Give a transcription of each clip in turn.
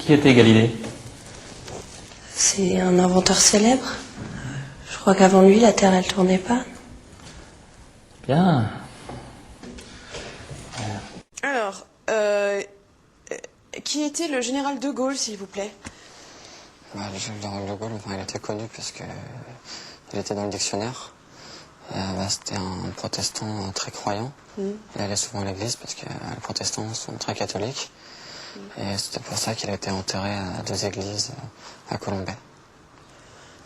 Qui était Galilée? C'est un inventeur célèbre. Je crois qu'avant lui, la Terre, elle tournait pas. Bien. Alors, qui était le général de Gaulle, s'il vous plaît? Le général de Gaulle, il était connu parce que il était dans le dictionnaire. C'était un protestant très croyant. Il allait souvent à l'église parce que les protestants sont très catholiques. Et c'était pour ça qu'il a été enterré à 2 églises à Colombey.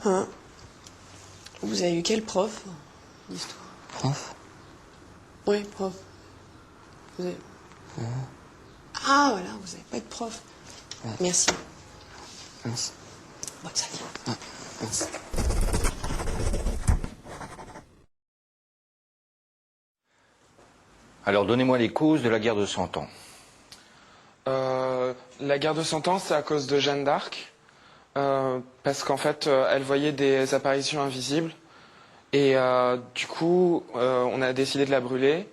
Hein? Vous avez eu quel prof d'histoire? Prof? Oui, prof. Vous avez... Ah, voilà, vous n'avez pas de prof. Ouais. Merci. Merci. Bonne salut. Ah, merci. Alors, donnez-moi les causes de la guerre de 100 ans. La guerre de 100 ans, c'est à cause de Jeanne d'Arc. Parce qu'en fait, elle voyait des apparitions invisibles. Et du coup, on a décidé de la brûler.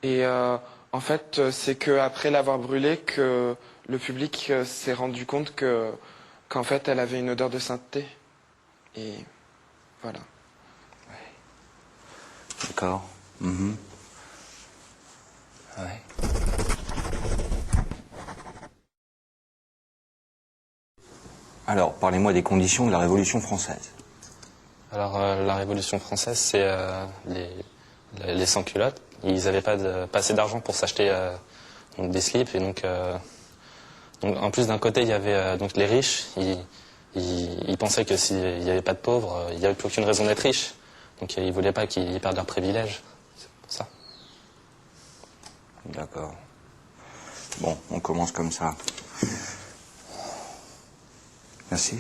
Et en fait, c'est qu'après l'avoir brûlée que le public s'est rendu compte qu'en fait, elle avait une odeur de sainteté. Et voilà. D'accord. Ouais. Alors, parlez-moi des conditions de la Révolution française. Alors, la Révolution française, c'est les sans-culottes. Ils n'avaient pas assez d'argent pour s'acheter donc des slips. Et donc en plus, d'un côté, il y avait donc les riches. Ils pensaient que s'il n'y avait pas de pauvres, il n'y avait plus aucune raison d'être riche. Donc, ils ne voulaient pas qu'ils perdent leurs privilèges. C'est pour ça. D'accord. Bon, on commence comme ça. Merci.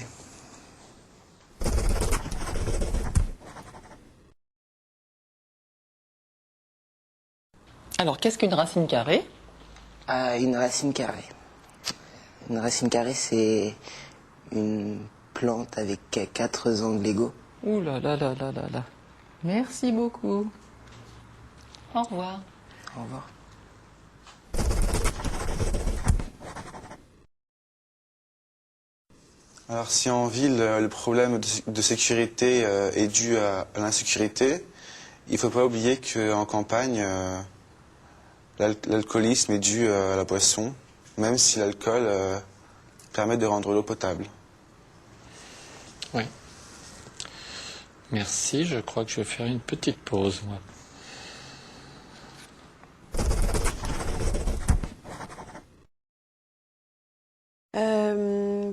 Alors, qu'est-ce qu'une racine carrée? Une racine carrée. Une racine carrée, c'est une plante avec 4 angles égaux. Ouh là là là là là là. Merci beaucoup. Au revoir. Au revoir. Alors si en ville, le problème de sécurité est dû à l'insécurité, il ne faut pas oublier qu'en campagne, l'alcoolisme est dû à la boisson, même si l'alcool permet de rendre l'eau potable. Oui. Merci, je crois que je vais faire une petite pause, moi.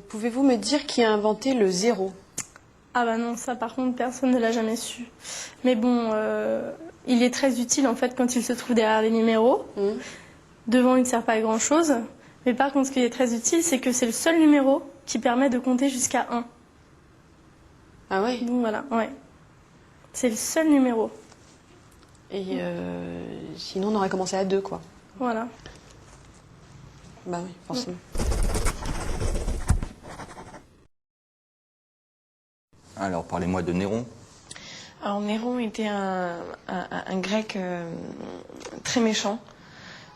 Pouvez-vous me dire qui a inventé le zéro? Ah bah non, ça par contre, personne ne l'a jamais su. Mais bon, il est très utile en fait quand il se trouve derrière les numéros. Devant, il ne sert pas à grand chose. Mais par contre, ce qui est très utile, c'est que c'est le seul numéro qui permet de compter jusqu'à 1. Ah ouais? Donc voilà, ouais. C'est le seul numéro. Et sinon, on aurait commencé à 2, quoi. Voilà. Bah oui, forcément. Alors, parlez-moi de Néron. Alors Néron était un grec très méchant,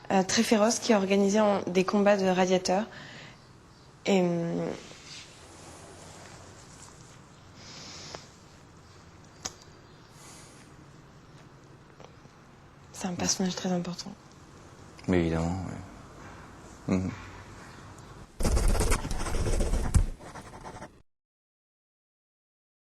très féroce, qui organisait des combats de gladiateurs. Et c'est un personnage très important. Mais évidemment, oui.